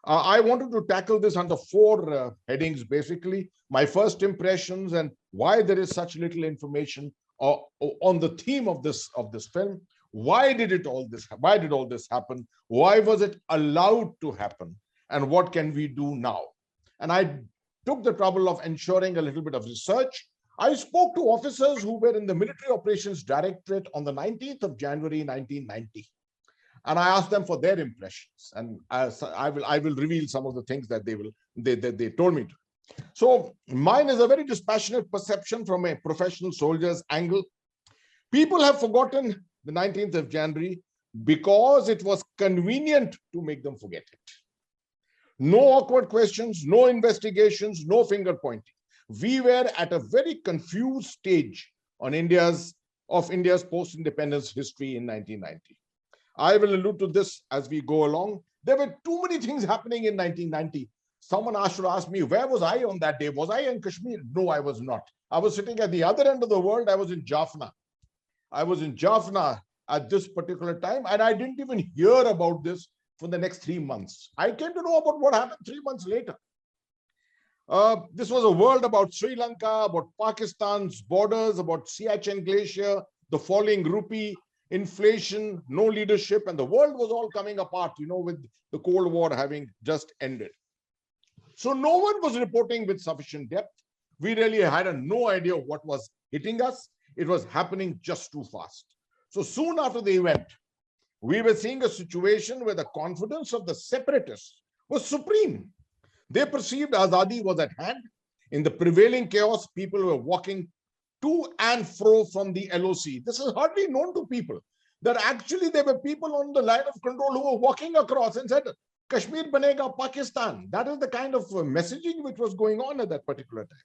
I wanted to tackle this under four headings, basically. My first impressions and why there is such little information on the theme of this film. Why did all this happen? Why was it allowed to happen? And what can we do now? And I took the trouble of ensuring a little bit of research. I spoke to officers who were in the Military Operations Directorate on the 19th of January 1990. And I asked them for their impressions, and I will reveal some of the things that they told me to. So mine is a very dispassionate perception from a professional soldier's angle. People have forgotten the 19th of January because it was convenient to make them forget it. No awkward questions, no investigations, no finger pointing. We were at a very confused stage on India's post-independence history in 1990. I will allude to this as we go along. There were too many things happening in 1990. Someone should ask me, where was I on that day? Was I in Kashmir? No, I was not. I was sitting at the other end of the world. I was in Jaffna. I was in Jaffna at this particular time, and I didn't even hear about this for the next 3 months. I came to know about what happened 3 months later. This was a world about Sri Lanka, about Pakistan's borders, about Siachen Glacier, the falling rupee, inflation, no leadership, and the world was all coming apart, with the Cold War having just ended. So no one was reporting with sufficient depth. We really had no idea what was hitting us. It was happening just too fast. So soon after the event, we were seeing a situation where the confidence of the separatists was supreme. They perceived Azadi was at hand. In the prevailing chaos, people were walking to and fro from the LOC. This is hardly known to people, that actually there were people on the line of control who were walking across and said, Kashmir banega Pakistan. That is the kind of messaging which was going on at that particular time.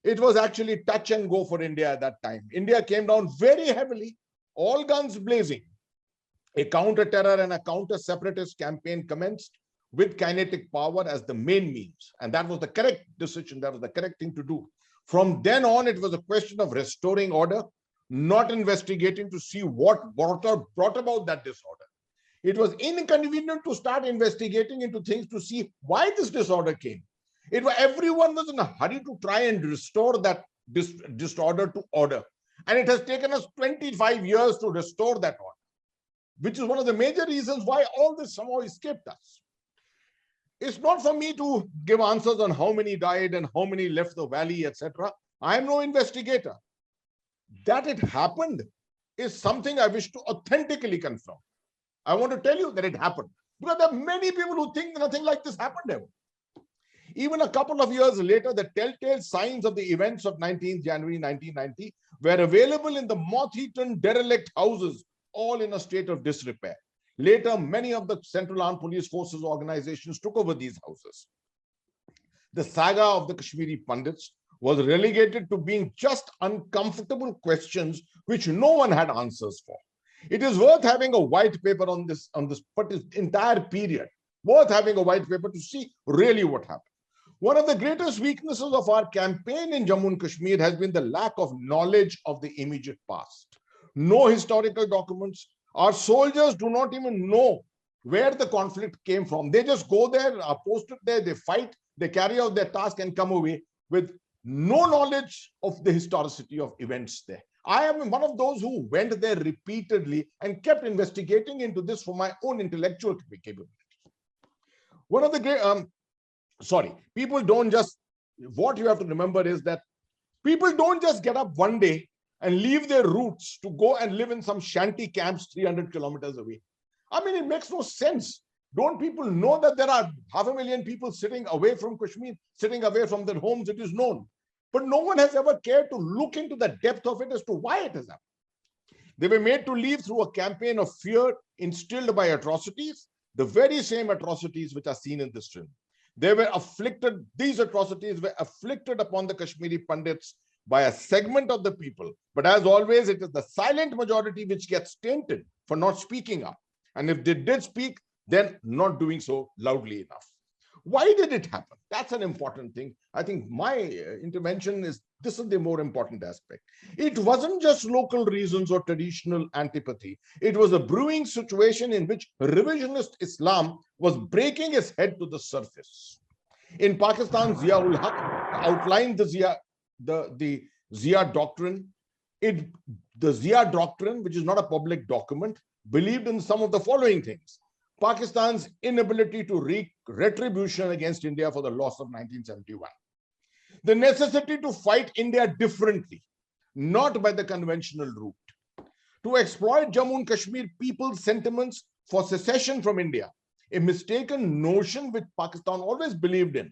It was actually touch and go for India at that time. India came down very heavily, all guns blazing. A counter-terror and a counter-separatist campaign commenced with kinetic power as the main means. And that was the correct decision. That was the correct thing to do. From then on, it was a question of restoring order, not investigating to see what brought about that disorder. It was inconvenient to start investigating into things to see why this disorder came. Everyone was in a hurry to try and restore that disorder to order. And it has taken us 25 years to restore that order, which is one of the major reasons why all this somehow escaped us. It's not for me to give answers on how many died and how many left the valley, etc. I am no investigator. That it happened is something I wish to authentically confirm. I want to tell you that it happened, because there are many people who think nothing like this happened ever. Even a couple of years later, the telltale signs of the events of 19th January 1990 were available in the moth-eaten derelict houses, all in a state of disrepair. Later, many of the Central Armed Police Forces organizations took over these houses. The saga of the Kashmiri Pandits was relegated to being just uncomfortable questions which no one had answers for. It is worth having a white paper on this entire period, worth having a white paper to see really what happened. One of the greatest weaknesses of our campaign in Jammu and Kashmir has been the lack of knowledge of the immediate past. No historical documents. Our soldiers do not even know where the conflict came from. They just go there, are posted there, they fight, they carry out their task and come away with no knowledge of the historicity of events there. I am one of those who went there repeatedly and kept investigating into this for my own intellectual capabilities. One of the great, people don't just, what you have to remember is that people don't just get up one day and leave their roots to go and live in some shanty camps 300 kilometers away. I mean, it makes no sense. Don't people know that there are 500,000 people sitting away from Kashmir, sitting away from their homes? It is known. But no one has ever cared to look into the depth of it as to why it has happened. They were made to leave through a campaign of fear instilled by atrocities, the very same atrocities which are seen in this film. They were afflicted, these atrocities were afflicted upon the Kashmiri Pandits by a segment of the people. But as always, it is the silent majority which gets tainted for not speaking up. And if they did speak, then not doing so loudly enough. Why did it happen? That's an important thing. I think my intervention is This is the more important aspect. It wasn't just local reasons or traditional antipathy. It was a brewing situation in which revisionist Islam was breaking its head to the surface. In Pakistan, Zia-ul Haq outlined the Zia doctrine. The Zia doctrine, which is not a public document, believed in some of the following things. Pakistan's inability to wreak retribution against India for the loss of 1971. The necessity to fight India differently, not by the conventional route. To exploit Jammu and Kashmir people's sentiments for secession from India, a mistaken notion which Pakistan always believed in,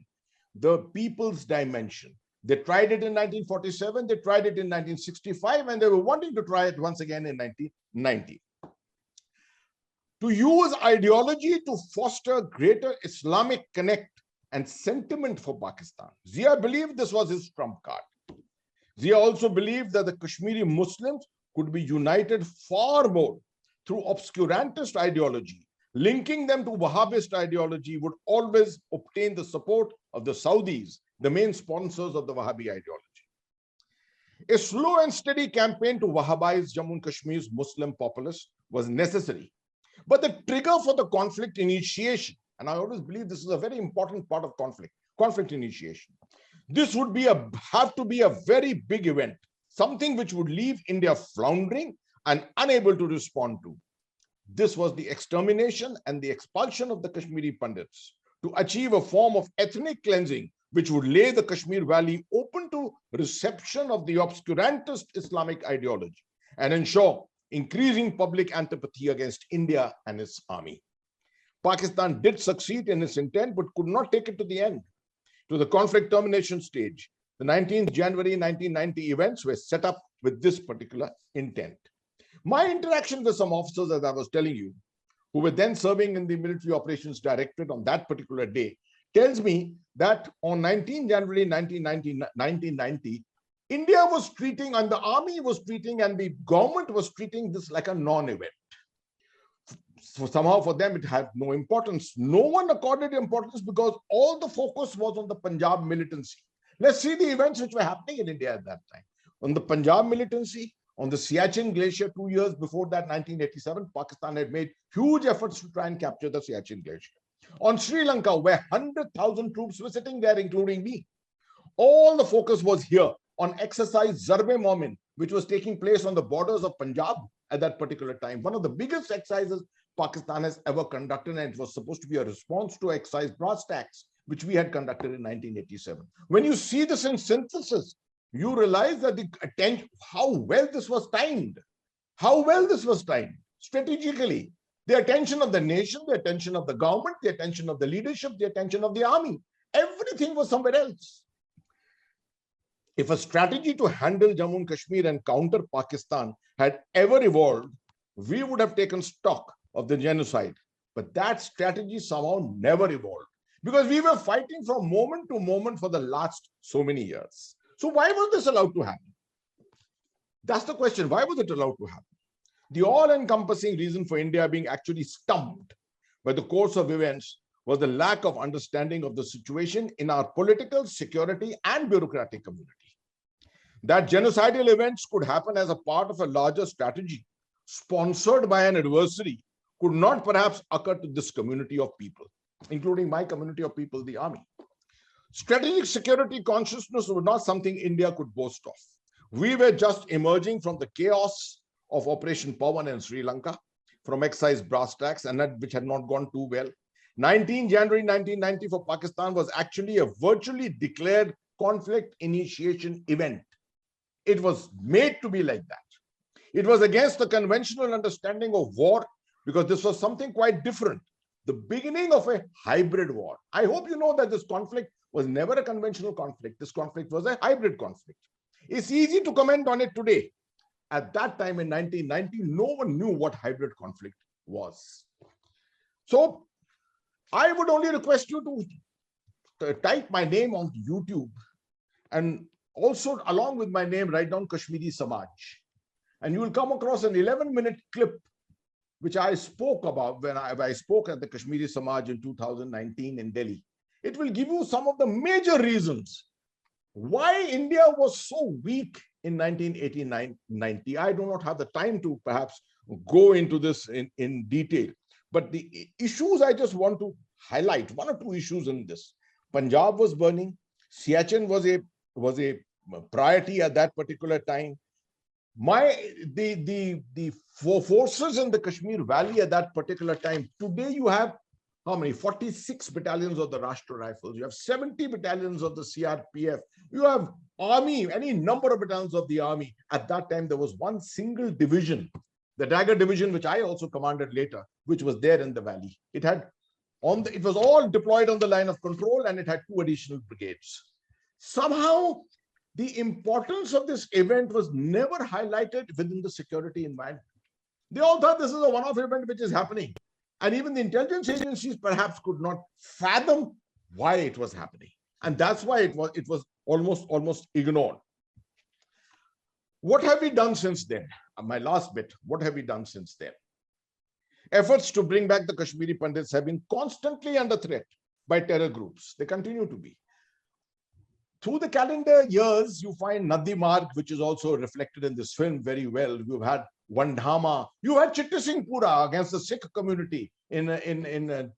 the people's dimension. They tried it in 1947, they tried it in 1965, and they were wanting to try it once again in 1990. To use ideology to foster greater Islamic connect and sentiment for Pakistan. Zia believed this was his trump card. Zia also believed that the Kashmiri Muslims could be united far more through obscurantist ideology. Linking them to Wahhabist ideology would always obtain the support of the Saudis, the main sponsors of the Wahhabi ideology. A slow and steady campaign to Wahhabize Jammu and Kashmir's Muslim populace was necessary. But the trigger for the conflict initiation, and I always believe this is a very important part of conflict initiation. This would have to be a very big event, something which would leave India floundering and unable to respond to. This was the extermination and the expulsion of the Kashmiri Pandits to achieve a form of ethnic cleansing which would lay the Kashmir Valley open to reception of the obscurantist Islamic ideology and ensure increasing public antipathy against India and its army. Pakistan did succeed in its intent, but could not take it to the end, to the conflict termination stage. The 19th January 1990 events were set up with this particular intent. My interaction with some officers, as I was telling you, who were then serving in the Military Operations Directorate on that particular day, tells me that on 19 January 1990, India was treating, and the army was treating, and the government was treating this like a non-event. So somehow for them, it had no importance. No one accorded importance because all the focus was on the Punjab militancy. Let's see the events which were happening in India at that time. On the Punjab militancy, on the Siachen Glacier 2 years before that, 1987, Pakistan had made huge efforts to try and capture the Siachen Glacier. On Sri Lanka, where 100,000 troops were sitting there, including me, all the focus was here on exercise Zarb-e-Momin, which was taking place on the borders of Punjab at that particular time. One of the biggest exercises Pakistan has ever conducted, and it was supposed to be a response to exercise brass tacks, which we had conducted in 1987. When you see this in synthesis, you realize that the attention, how well this was timed, strategically. The attention of the nation, the attention of the government, the attention of the leadership, the attention of the army, everything was somewhere else. If a strategy to handle Jammu and Kashmir and counter Pakistan had ever evolved, we would have taken stock of the genocide. But that strategy somehow never evolved because we were fighting from moment to moment for the last so many years. So why was this allowed to happen? That's the question. Why was it allowed to happen? The all-encompassing reason for India being actually stumped by the course of events was the lack of understanding of the situation in our political, security, and bureaucratic community. That genocidal events could happen as a part of a larger strategy sponsored by an adversary could not perhaps occur to this community of people, including my community of people, the army. Strategic security consciousness was not something India could boast of. We were just emerging from the chaos of Operation Pawan in Sri Lanka, from exercise brass tacks, and that which had not gone too well. 19 January 1990 for Pakistan was actually a virtually declared conflict initiation event. It was made to be like that. It was against the conventional understanding of war because this was something quite different. The beginning of a hybrid war. I hope you know that this conflict was never a conventional conflict. This conflict was a hybrid conflict. It's easy to comment on it today. At that time in 1990, no one knew what hybrid conflict was. So I would only request you to type my name on YouTube and also along with my name, write down Kashmiri Samaj. And you will come across an 11-minute clip which I spoke about when I spoke at the Kashmiri Samaj in 2019 in Delhi. It will give you some of the major reasons Why India was so weak in 1989-90, I do not have the time to perhaps go into this in detail. But the issues I just want to highlight, one or two issues in this. Punjab was burning. Siachen was a priority at that particular time. The forces in the Kashmir Valley at that particular time. Today you have how many? 46 battalions of the Rashtra Rifles. You have 70 battalions of the CRPF. You have army, any number of battalions of the army. At that time, there was one single division, the Dagger Division, which I also commanded later, which was there in the valley. It was all deployed on the line of control, and it had 2 additional brigades. Somehow, the importance of this event was never highlighted within the security environment. They all thought this is a one-off event which is happening. And even the intelligence agencies perhaps could not fathom why it was happening. And that's why it was almost ignored. What have we done since then? My last bit, what have we done since then? Efforts to bring back the Kashmiri Pandits have been constantly under threat by terror groups. They continue to be. Through the calendar years, you find Nadi Marg, which is also reflected in this film very well. You've had Vandhama. You had Chitta Singh Pura against the Sikh community in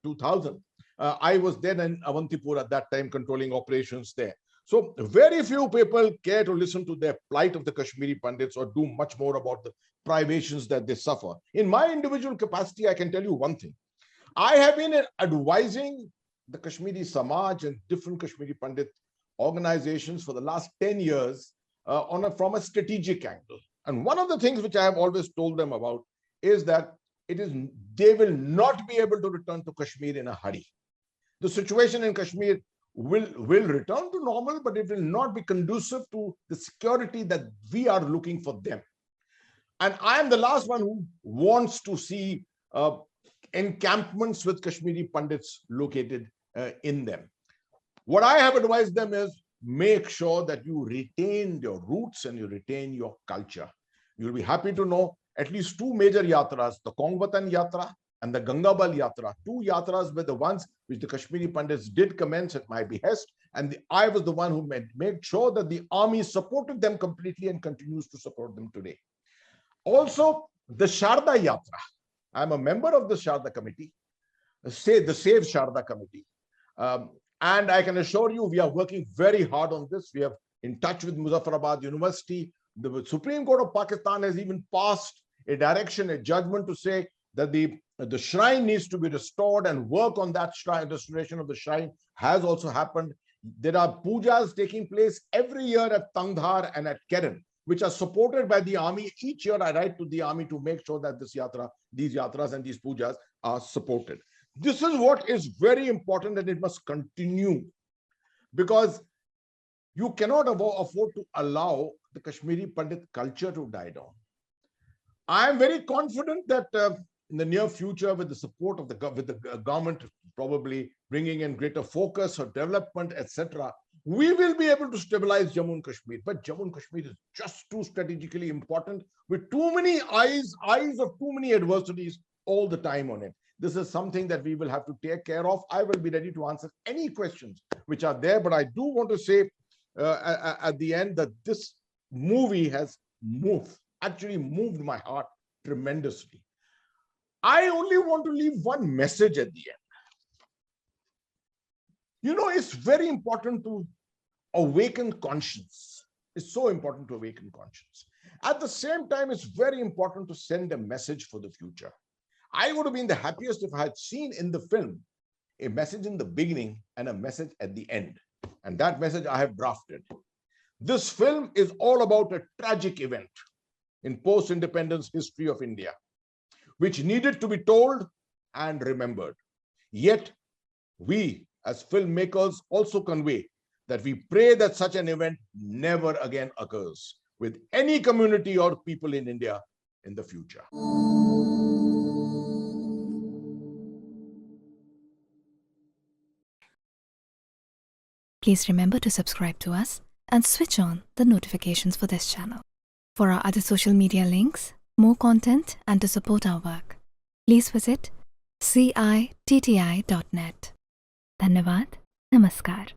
2000. I was then in Avantipur at that time, controlling operations there. So very few people care to listen to their plight of the Kashmiri Pandits or do much more about the privations that they suffer. In my individual capacity, I can tell you one thing. I have been advising the Kashmiri Samaj and different Kashmiri Pandit organizations for the last 10 years from a strategic angle. And one of the things which I have always told them about is that they will not be able to return to Kashmir in a hurry. The situation in Kashmir will return to normal, but it will not be conducive to the security that we are looking for them. And I am the last one who wants to see encampments with Kashmiri Pandits located in them. What I have advised them is make sure that you retain your roots and you retain your culture. You'll be happy to know at least 2 major yatras, the Kongvatan Yatra and the Gangabal Yatra. 2 yatras were the ones which the Kashmiri Pandits did commence at my behest, and I was the one who made sure that the army supported them completely and continues to support them today. Also, the Sharda Yatra. I'm a member of the Sharda Committee, the Save Sharda Committee. And I can assure you, we are working very hard on this. We are in touch with Muzaffarabad University. The Supreme Court of Pakistan has even passed a direction, a judgment to say that the shrine needs to be restored, and work on that shrine, restoration of the shrine has also happened. There are pujas taking place every year at Tangdhar and at Keren, which are supported by the army. Each year I write to the army to make sure that these yatras and these pujas are supported. This is what is very important, and it must continue, because you cannot afford to allow the Kashmiri Pandit culture to die down. I am very confident that in the near future, with the support of the government probably bringing in greater focus or development, etc., we will be able to stabilize Jammu and Kashmir. But Jammu and Kashmir is just too strategically important, with too many eyes of too many adversities all the time on it. This is something that we will have to take care of. I will be ready to answer any questions which are there, but I do want to say at the end that this movie has actually moved my heart tremendously. I only want to leave one message at the end. You know, it's very important to awaken conscience. It's so important to awaken conscience. At the same time, it's very important to send a message for the future. I would have been the happiest if I had seen in the film a message in the beginning and a message at the end. And that message I have drafted. This film is all about a tragic event in post-independence history of India, which needed to be told and remembered. Yet, we as filmmakers also convey that we pray that such an event never again occurs with any community or people in India in the future. Please remember to subscribe to us and switch on the notifications for this channel. For our other social media links, more content, and to support our work, please visit citti.net. Dhanyavad. Namaskar.